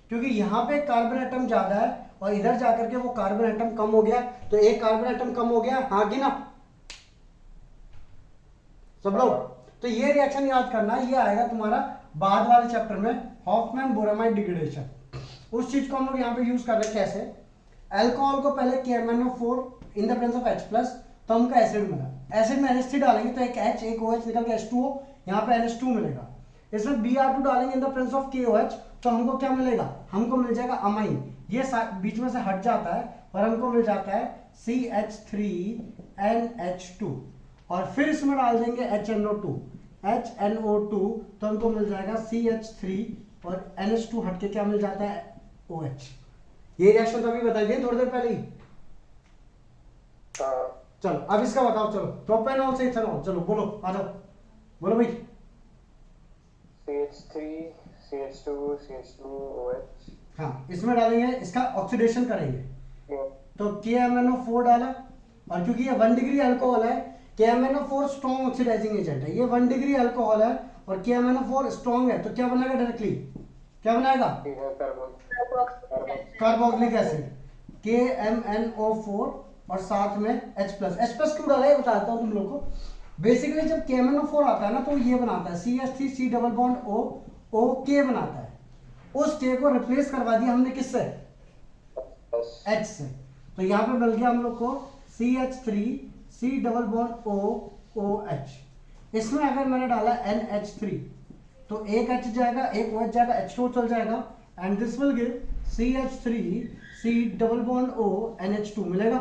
क्योंकि यहां पे कार्बन एटम ज्यादा है और इधर जाकर के वो कार्बन एटम कम हो गया, तो एक कार्बन एटम कम हो गया। हाँ कि ना सब लोग? तो ये रिएक्शन याद करना, ये आएगा तुम्हारा बाद वाले चैप्टर में, हॉफमैन बोरोमाइड डिग्रेडेशन। उस चीज को हम लोग यहाँ पे यूज कर रहे हैं। कैसे? अल्कोहल को पहले KMnO4 in the presence of H+, तो हमको एसिड मिला। एसिड में NH3 डालेंगे तो एक H एक OH निकल के H2O, यहाँ पे NH2 मिलेगा। इसमें Br2 डालेंगे इन द प्रेजेंस ऑफ KOH, तो हमको क्या मिलेगा? हमको मिल जाएगा अमाइन। ये बीच में से हट जाता है और हमको मिल जाता है CH3NH2। और फिर इसमें डाल देंगे HNO2, तो हमको मिल जाएगा CH3 और NH2 हट के क्या मिल जाता है? OH। ये रिएक्शन तो अभी बताई थी थोड़ी देर पहले ही। चलो अब इसका बताओ। चलो प्रोपेनॉल से इथेनॉल, चलो बोलो, आ जाओ, बोलो भाई। CH3 CH2 CH2OH। हाँ, इसमें डालेंगे, इसका ऑक्सीडेशन करेंगे। तो KMnO4 डाला, और क्योंकि ये 1 डिग्री अल्कोहल है, KMnO4 स्ट्रॉन्ग ऑक्सीडाइजिंग एजेंट है, ये 1 डिग्री अल्कोहल है और KMnO4 स्ट्रॉन्ग है, तो क्या बनाएगा? डायरेक्टली क्या बनाएगा? कार्बोक्सिलिक एसिड, KMnO4 और साथ में H+। क्यों डाला है बताता हूँ तुम लोग को। बेसिकली जब KMnO4 आता है ना, तो ये बनाता है CH3C डबल बॉन्ड OK बनाता है। उस K को रिप्लेस करवा दिया हमने किससे? H से। तो यहाँ पे मिल गया हम लोग को CH3C डबल बॉन्ड OH। इसमें अगर मैंने डाला NH3, तो एक H जाएगा, एक OH जाएगा, H2 चल जाएगा, and this will give CH3C double bond O NH2 मिलेगा।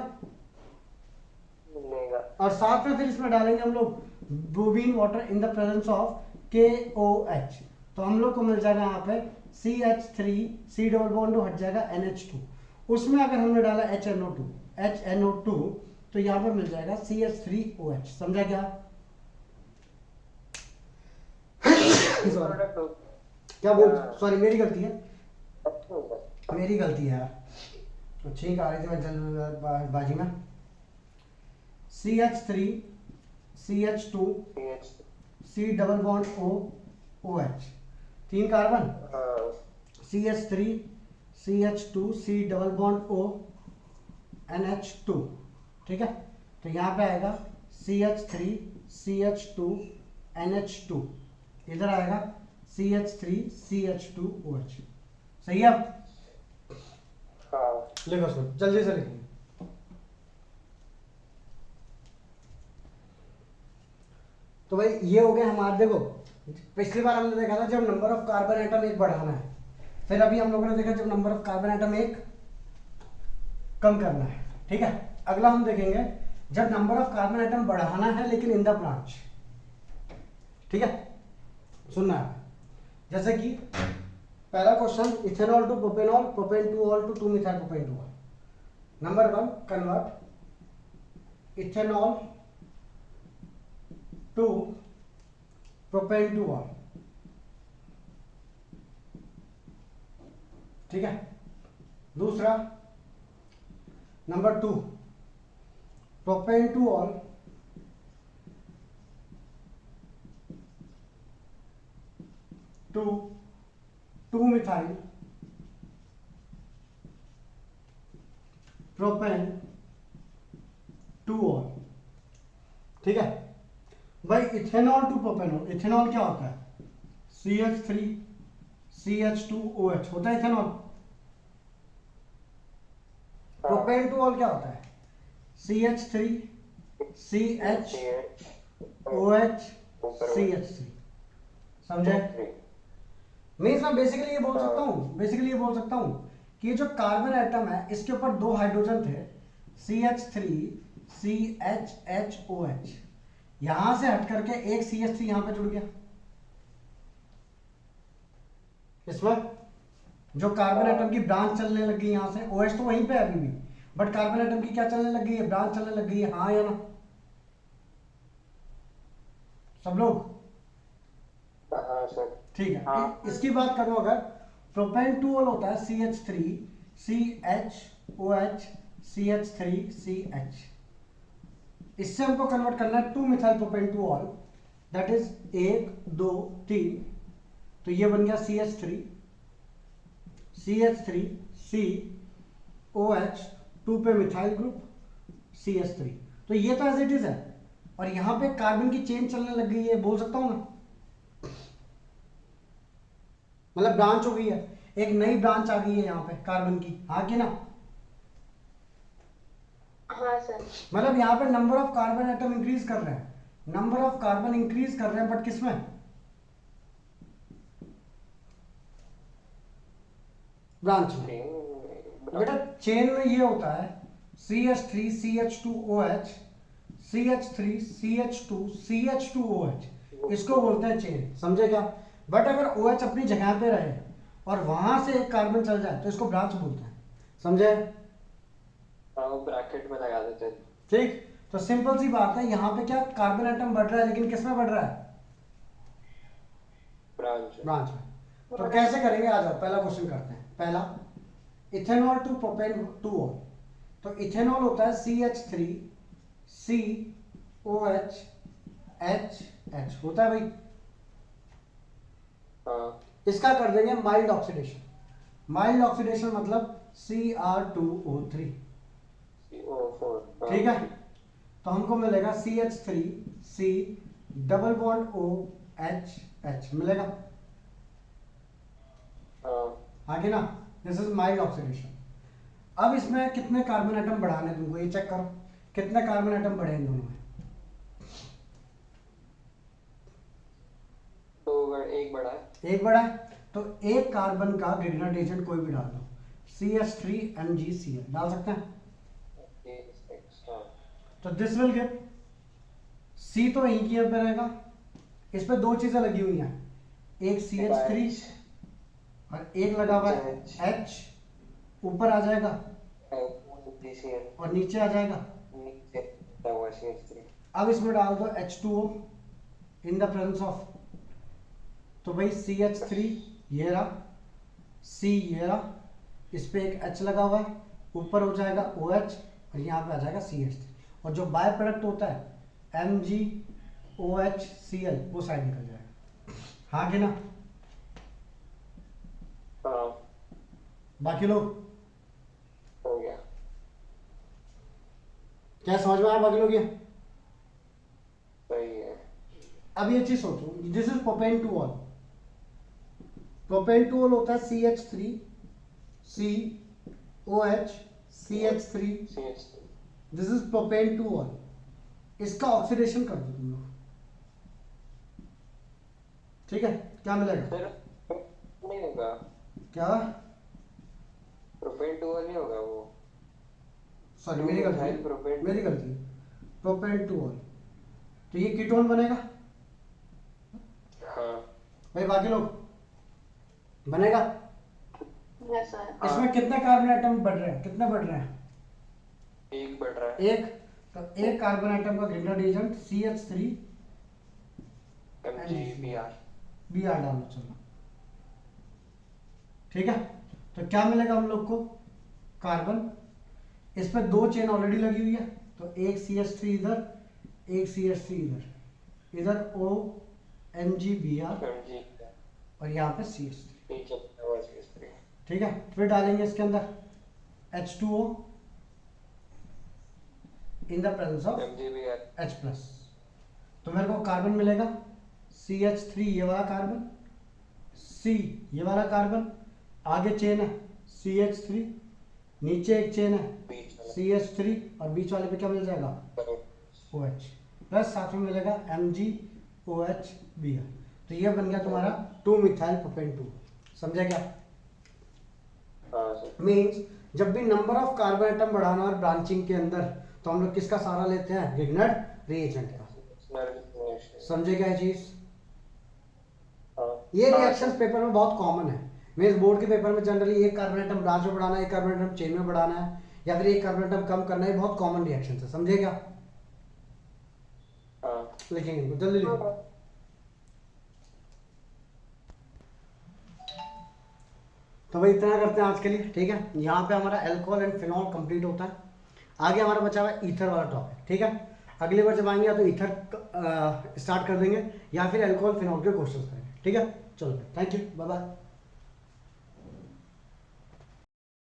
और साथ में फिर इसमें डालेंगे हम लोग bromine water in the presence of KOH, तो हम लोग को मिल जाएगा यहाँ पे CH3C डबल बॉन्ड O हट जाएगा NH2। उसमें अगर हमने डाला HNO2, तो यहाँ पर मिल जाएगा CH3OH। समझा क्या? क्या बोल, सॉरी मेरी गलती है यार, तो ठीक आ रही थी मैं जल्दबाजी में। CH3 CH2 C double bond OH, 3 carbon, CH3 CH2 C double bond O NH2। ठीक है, तो यहाँ पे आएगा CH3 CH2 NH2, इधर आएगा CH3 CH2OH। सही है? लिखो सर, जल्दी से लिखिए। तो भाई ये हो गया हमारा। देखो पिछली बार हमने देखा था जब नंबर ऑफ कार्बन एटम एक बढ़ाना है, फिर अभी हम लोगों ने देखा जब नंबर ऑफ कार्बन एटम एक कम करना है। ठीक है, अगला हम देखेंगे जब नंबर ऑफ कार्बन एटम बढ़ाना है लेकिन इन द ब्रांच। ठीक है, सुनना है, जैसे कि पहला question, ethanol to propanol, propane two ol two 2 methyl propane two ol. Number 1, convert ethanol to propane two ol. ठीक है। दूसरा, number 2, propane two ol two 2 methyl propane two ol. ठीक है भाई, इथेनॉल टू प्रोपेनॉल, इथेनॉल क्या होता है? CH3 CH2OH होता है इथेनॉल। प्रोपेन टू ऑल क्या होता है? CH3 CHOH CH3। समझे? मीन्स मैं बेसिकली ये बोल सकता हूँ कि जो कार्बन एटम है इसके ऊपर 2 हाइड्रोजन थे, CH3 CHHOH, यहां से हट करके एक CH3 यहां पे जुड़ गया। इसमें जो कार्बन एटम की ब्रांच चलने लग गई यहां से, OH तो वहीं पे है अभी भी, बट कार्बन एटम की क्या चलने लग गई है? ब्रांच चलने लग गई है। हाँ या ना सब लोग? हाँ सर। ठीक है। हाँ। इसकी बात करूं अगर, प्रोपेन टू ऑल होता है CH3 CHOH CH3 CH। इससे हमको कन्वर्ट करना है 2 methyl propane two all, that is 1 2 3। तो ये बन गया CH3 CH3 2 पे मिथाइल ग्रुप CH3। तो ये तो एज इट इज है, और यहां पे कार्बन की चेन चलने लग गई है, बोल सकता हूं ना, मतलब ब्रांच हो गई है, एक नई ब्रांच आ गई है यहाँ पे कार्बन की। हाँ कि ना? हाँ सर। मतलब यहाँ पे number of carbon atom increase कर रहे हैं, नंबर ऑफ कार्बन इंक्रीज कर रहे हैं, बट किसमें? ब्रांच में। बेटा चेन में ये होता है CH3 CH2OH CH3 CH2 CH2OH, इसको बोलते हैं चेन। समझे क्या? बट अगर OH अपनी जगह पे रहे और वहां से एक कार्बन चल जाए तो इसको ब्रांच बोलते हैं। समझे? वो ब्रैकेट में लगा देते हैं। ठीक, तो सिंपल सी बात है, यहाँ पे क्या कार्बन एटम बढ़ रहा है, लेकिन किस में बढ़ रहा है? ब्रांच में। तो कैसे करेंगे? आ जाओ पहला क्वेश्चन करते हैं। पहला, ethanol to propane two ol. तो इथेनॉल होता है CH3 COH HH होता है भाई। इसका कर देंगे माइल्ड ऑक्सीडेशन। माइल्ड ऑक्सीडेशन मतलब Cr2O3। ठीक है, तो हमको मिलेगा CH3 C double bond OH मिलेगा। आगे ना, दिस इज माइल्ड ऑक्सीडेशन। अब इसमें कितने कार्बन एटम बढ़ाने तुमको, ये चेक करो कितने कार्बन एटम बढ़े इन दोनों में। तो एक बड़ा है, एक बड़ा है, तो एक कार्बन का ग्रेडिएंट एजेंट कोई भी डाल दो, CH3MgCl डाल सकते हैं। तो दिस विल गेट C तो यहीं की पे रहेगा, इस पे 2 चीजें लगी हुई हैं, एक CH3 और एक लगा हुआ है H, ऊपर आ जाएगा और नीचे आ जाएगा। अब इसमें डाल दो H2O in the presence of, तो भाई CH3 ये रहा, C ये रहा, इस पे एक H लगा हुआ है, ऊपर हो जाएगा OH और यहाँ पे आ जाएगा CH3, और जो बाय प्रोडक्ट होता है MgOHCl वो साइड निकल जाएगा। हाँ कि ना? बाकी लोग हो गया। क्या समझ में आया बाकी लोग? ये सही है। अब ये चीज सोचो, this is propane two all. Propane two all होता है CH3 COH CH3, this is propane two all. इसका ऑक्सीडेशन कर दो तुम लोग, ठीक है? क्या मिलेगा? सर नहीं होगा, क्या? प्रोपेन टू नहीं होगा वो। सॉरी मेरी गलती, प्रोपेन टू ऑल, तो ये कीटोन बनेगा। हाँ भाई बाकी लोग बनेगा? Yes sir. इसमें कितने कार्बन एटम बढ़ रहे हैं, कितने बढ़ रहे हैं? एक बढ़ रहा है। एक। तो एक कार्बन एटम का ग्रिगनेट रिएजेंट CH3 MgBr। Br डालो, चलो ठीक है। तो क्या मिलेगा हम लोग को? कार्बन, इस पे 2 चेन ऑलरेडी लगी हुई है, तो एक CH3 इधर, एक CH3 इधर, इधर OMgBr Mg और यहाँ पे CH3, नीचे बना हुआ CH3। ठीक है। फिर डालेंगे इसके अंदर H2O in the presence of MgBr। H plus. तो मेरे को कार्बन मिलेगा CH3 ये वाला कार्बन, C ये वाला कार्बन, आगे चेन है CH3, नीचे एक चेन है बीच वाला CH3 और बीच वाले पे क्या मिल जाएगा? OH प्लस साथ में मिलेगा MgOHBr। तो ये बन गया तुम्हारा 2-मिथाइल प्रोपेन 2। समझा क्या? हाँ सर। मीन्स जब भी नंबर ऑफ कार्बन एटम बढ़ाना और ब्रांचिंग के अंदर, तो हम लोग किसका सहारा लेते हैं? ग्रिगनेट रिएजेंट का। समझे क्या ये चीज? ये रिएक्शंस पेपर में बहुत कॉमन है। मेंस बोर्ड के पेपर में जनरली एक कार्बन एटम ब्रांच में बढ़ाना है, एक कार्बन एटम चेन में बढ़ाना है, या फिर एक कार्बन एटम कम करना है। बहुत कॉमन रिएक्शन है। समझे क्या? हाँ। लिखेंगे इनको, जल्दी लिखो। तो भाई इतना करते हैं आज के लिए, ठीक है। यहाँ पे हमारा अल्कोहल एंड फिनॉल कंप्लीट होता है। आगे हमारा बचा हुआ ईथर वाला टॉपिक, ठीक है। अगली बार जब आएंगे या तो ईथर स्टार्ट कर देंगे या फिर अल्कोहल फिनॉल के क्वेश्चन करेंगे, ठीक है। चलो थैंक यू, बाय बाय।